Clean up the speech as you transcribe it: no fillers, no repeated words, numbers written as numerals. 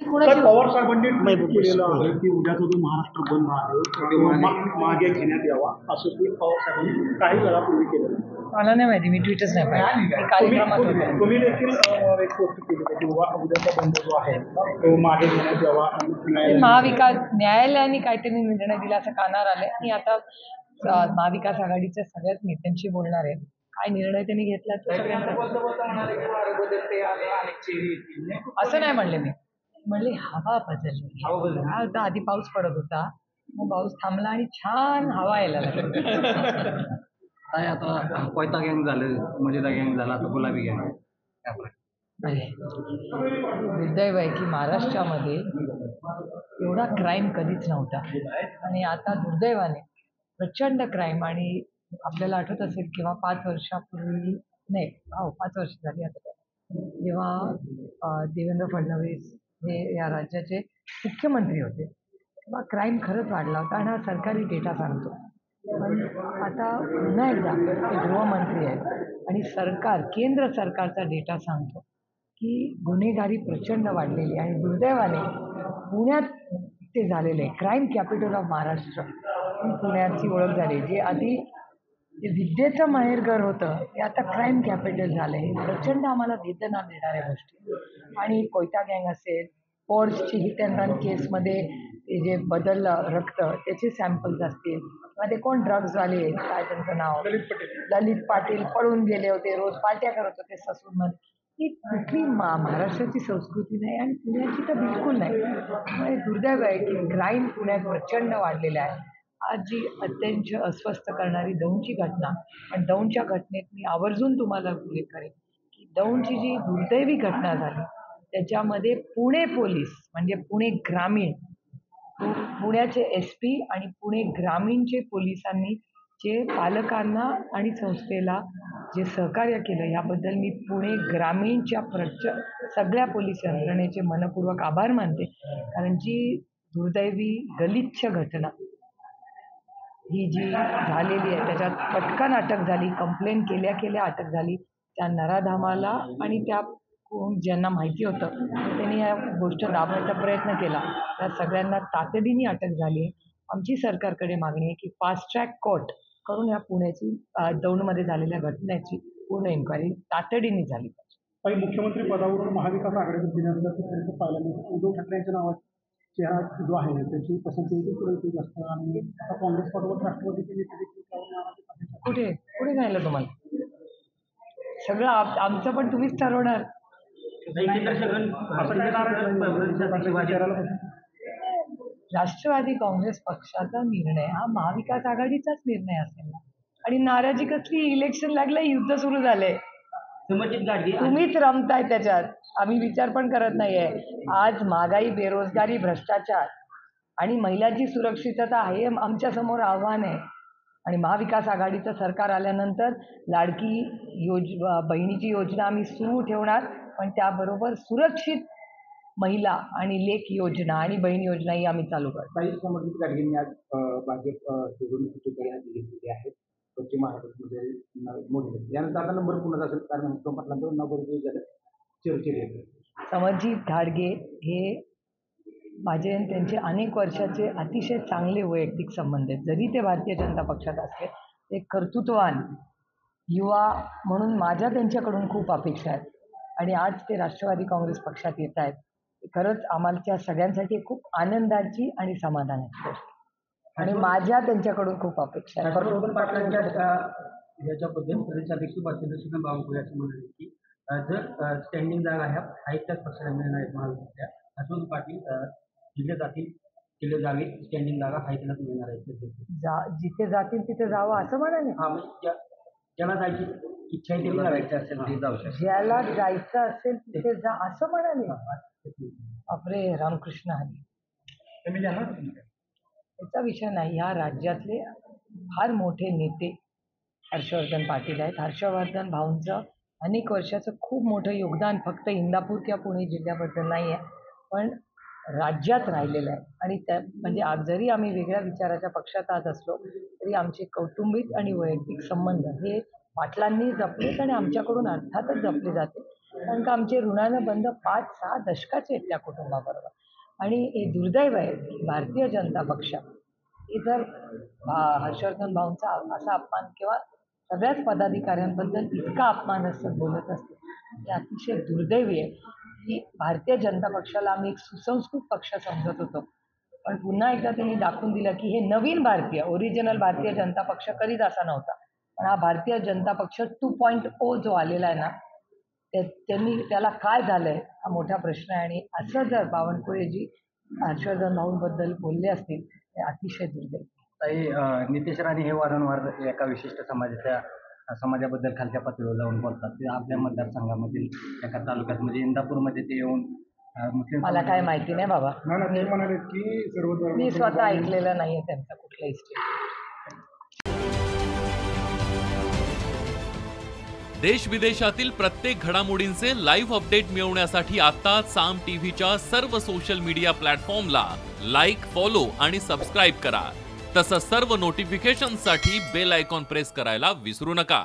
तर पवार साहेबांनी ट्विट केलेलं आहे की उद्याचा जो महाराष्ट्र बंद आहे तो मागे घेण्यात यावा असं ट्विट पवार साहेबांनी काही वेळापूर्वी केलेलं. मला नाही माहिती, मी ट्विटच नाही पाहिलं. कार्यक्रमात होते. तुम्ही देखील एक गोष्ट केली की उद्याचा बंद जो आहे तो मागे घेण्यात यावा. महाविकास न्यायालयाने काहीतरी निर्णय दिला असं कानावर आलंय आणि आता महाविकास आघाडीच्या सगळ्याच नेत्यांशी बोलणार आहे. काय निर्णय त्यांनी घेतला तो सगळ्यांना असं नाही म्हणले. मी म्हणले हवा बदलली. काय होता, आधी पाऊस पडत होता, मग पाऊस थांबला आणि छान हवा यायला लागली. काय आता कोयता गँग झालं, मजेदा गँग झाला, आता गुलाबी गँग. दुर्दैव आहे की महाराष्ट्रामध्ये एवढा क्राईम कधीच नव्हता आणि आता दुर्दैवाने प्रचंड क्राईम. आणि आपल्याला आठवत असेल किंवा 5 वर्षापूर्वी नाही 5 वर्ष झाली आता, जेव्हा देवेंद्र फडणवीस हे या राज्याचे मुख्यमंत्री होते तेव्हा क्राईम खरंच वाढला होता आणि हा सरकारी डेटा सांगतो. पण आता पुन्हा एकदा ते गृहमंत्री आहेत आणि केंद्र सरकारचा डेटा सांगतो की गुन्हेगारी प्रचंड वाढलेली आहे. आणि दुर्दैवाने पुण्यात ते झालेलं आहे. क्राईम कॅपिटल ऑफ महाराष्ट्र ही पुण्याची ओळख झाली. जे आधी जे विद्येचं माहेरघर होतं ते आता क्राईम कॅपिटल झालं आहे. प्रचंड आम्हाला वेदना देणाऱ्या गोष्टी. आणि कोयता गँग असेल, पोर्सची हिट अँड रन केसमध्ये ते जे बदललं रक्त त्याचे सॅम्पल्स असतील, किंवा ते कोण ड्रग्जवाले काय त्यांचं नाव ललित पाटील पळून गेले होते, रोज पार्ट्या करत होते ससूनमध्ये. ही कुठली महाराष्ट्राची संस्कृती नाही आणि पुण्याची तर बिलकुल नाही. त्यामुळे दुर्दैव आहे की क्राईम पुण्यात प्रचंड वाढलेला आहे. आज जी अत्यंत अस्वस्थ करणारी दौंडची घटना, आणि दौंडच्या घटनेत मी आवर्जून तुम्हाला उल्लेख करेन की दौंडची जी दुर्दैवी घटना झाली त्याच्यामध्ये पुणे पोलीस म्हणजे पुणे ग्रामीण, पुण्याचे SP आणि पुणे ग्रामीणचे पोलिसांनी जे पालकांना आणि संस्थेला जे सहकार्य केलं याबद्दल मी पुणे ग्रामीणच्या सगळ्या पोलीस यंत्रणेचे मनपूर्वक आभार मानते. कारण जी दुर्दैवी गलिच्छ घटना ही जी झालेली आहे त्याच्यात पटकन अटक झाली, कंप्लेंट केल्या अटक झाली. त्या नराधामाला आणि त्या ज्यांना माहिती होतं त्यांनी या गोष्ट दाबण्याचा प्रयत्न केला, त्या सगळ्यांना तातडीने अटक झाली. आमची सरकारकडे मागणी आहे की फास्ट ट्रॅक कोर्ट करून या पुण्याची दौंडमध्ये झालेल्या घटनेची पूर्ण इन्क्वायरी तातडीने झाली पाहिजे. काही मुख्यमंत्री पदावरून महाविकास आघाडीकडे दिल्यानंतर पाहिल्यानंतर उद्धव ठाकरेंच्या नावाचा चेहरा जो आहे त्याची पसंती पुढे जास्त आणि आता काँग्रेस पदावर राष्ट्रवादीचे नेते देखील कुठे कुठे जायला तुम्हाला सगळं आमचं पण तुम्हीच ठरवणार. राष्ट्रवादी काँग्रेस पक्षाचा निर्णय हा महाविकास आघाडीचाच निर्णय असेल ना. आणि नाराजी कसली, इलेक्शन लागलं, युद्ध सुरू झालंय, तुम्हीच रमताय त्याच्यात. आम्ही विचार पण करत नाहीये. आज महागाई, बेरोजगारी, भ्रष्टाचार आणि महिलांची सुरक्षितता हे आमच्या समोर आव्हान आहे. आणि महाविकास आघाडीचं सरकार आल्यानंतर लाडकी बहिणीची योजना आम्ही सुरू ठेवणार, पण त्याबरोबर सुरक्षित महिला आणि लेख योजना आणि बहीण योजनाही आम्ही चालू करतो. काही समर्जित गाडगेंनी आज भाजप सोडून घेतलेली आहेत पश्चिम महाराष्ट्रामध्ये मोदी यानंतर आता नंबर पुन्हा असेल कारण म्हटल्यानंतर नंबर झालं चर्चेत. समर्जित घाडगे हे माझे त्यांचे अनेक वर्षाचे अतिशय चांगले वैयक्तिक संबंध आहेत. जरी ते भारतीय जनता पक्षात असले, ते कर्तृत्ववान युवा म्हणून माझ्या त्यांच्याकडून खूप अपेक्षा आहेत. आणि आज ते राष्ट्रवादी काँग्रेस पक्षात येत आहेत. खरंच आम्हाला सगळ्यांसाठी खूप आनंदाची आणि समाधानाची गोष्ट. आणि माझ्या त्यांच्याकडून खूप अपेक्षा आहेत. याच्याबद्दल प्रदेशाध्यक्ष बाळासाहेब बावनकुळे असं म्हणाले की जर स्टँडिंग जागा ह्या त्याच पक्षाला मिळणार आहेत महाविकासच्या, हर्षवर्धन पाटील जिल्हे जातील जिल्हे जावे स्टँडिंग जागा हायत्यालाच मिळणार आहेत. जिथे जातील तिथे जावं असं म्हणाले. हा म्हणजे ज्याला जायची इच्छा आहे तिला जायचं असेल ते जाऊ शकते, ज्याला जायचं असेल तिथे जा असं म्हणाले. आपले रामकृष्ण हरी याचा विषय नाही. ह्या राज्यातले फार मोठे नेते हर्षवर्धन पाटील आहेत. हर्षवर्धन भाऊंचं अनेक वर्षाचं खूप मोठं योगदान फक्त इंदापूर किंवा पुणे जिल्ह्याबद्दल नाही आहे, पण राज्यात राहिलेलं आहे. आणि त्या म्हणजे आज जरी आम्ही वेगळ्या विचाराच्या पक्षात आज असलो तरी आमचे कौटुंबिक आणि वैयक्तिक संबंध हे पाटलांनी जपलेत आणि आमच्याकडून अर्थातच जपले जाते. कारण का आमचे ऋणानं बंध 5-6 दशकाचे आहेत त्या कुटुंबाबरोबर. आणि हे दुर्दैव आहे की भारतीय जनता पक्ष हे जर हर्षवर्धन भाऊंचा असा अपमान किंवा सगळ्याच पदाधिकाऱ्यांबद्दल इतका अपमानास्पद बोलत असते, हे अतिशय दुर्दैवी आहे की भारतीय जनता पक्षाला आम्ही एक सुसंस्कृत पक्ष समजत होतो. पण पुन्हा एकदा त्यांनी दाखवून दिलं की हे नवीन भारतीय, ओरिजिनल भारतीय जनता पक्ष कधीच असा नव्हता. पण हा भारतीय जनता पक्ष 2.0 जो आलेला आहे ना, त्यांनी त्याला काय झालंय हा मोठा प्रश्न आहे. आणि असं जर बावनकुळेजी हर्षवर्धन भाऊंबद्दल बोलले असतील ते अतिशय दुर्दैवी. ताई, नितेश राणे हे वारंवार एका विशिष्ट समाजाबद्दल खालच्या पातळीवर जाऊन बोलतात. ते आपल्या मतदारसंघामधील एका तालुक्यात म्हणजे इंदापूरमध्ये ते येऊन मुस्लिम मला काय माहिती नाही बाबा. ते म्हणाले की सर्व मी स्वतः ऐकलेलं नाहीये त्यांचा कुठलाही स्टेटमेंट. देश विदेशातील प्रत्येक घडामोडींचे लाईव्ह अपडेट मिळवण्यासाठी आता साम टीव्हीच्या सर्व सोशल मीडिया प्लॅटफॉर्मला लाईक, फॉलो आणि सबस्क्राईब करा. तसंच सर्व नोटिफिकेशनसाठी बेल आयकॉन प्रेस करायला विसरू नका.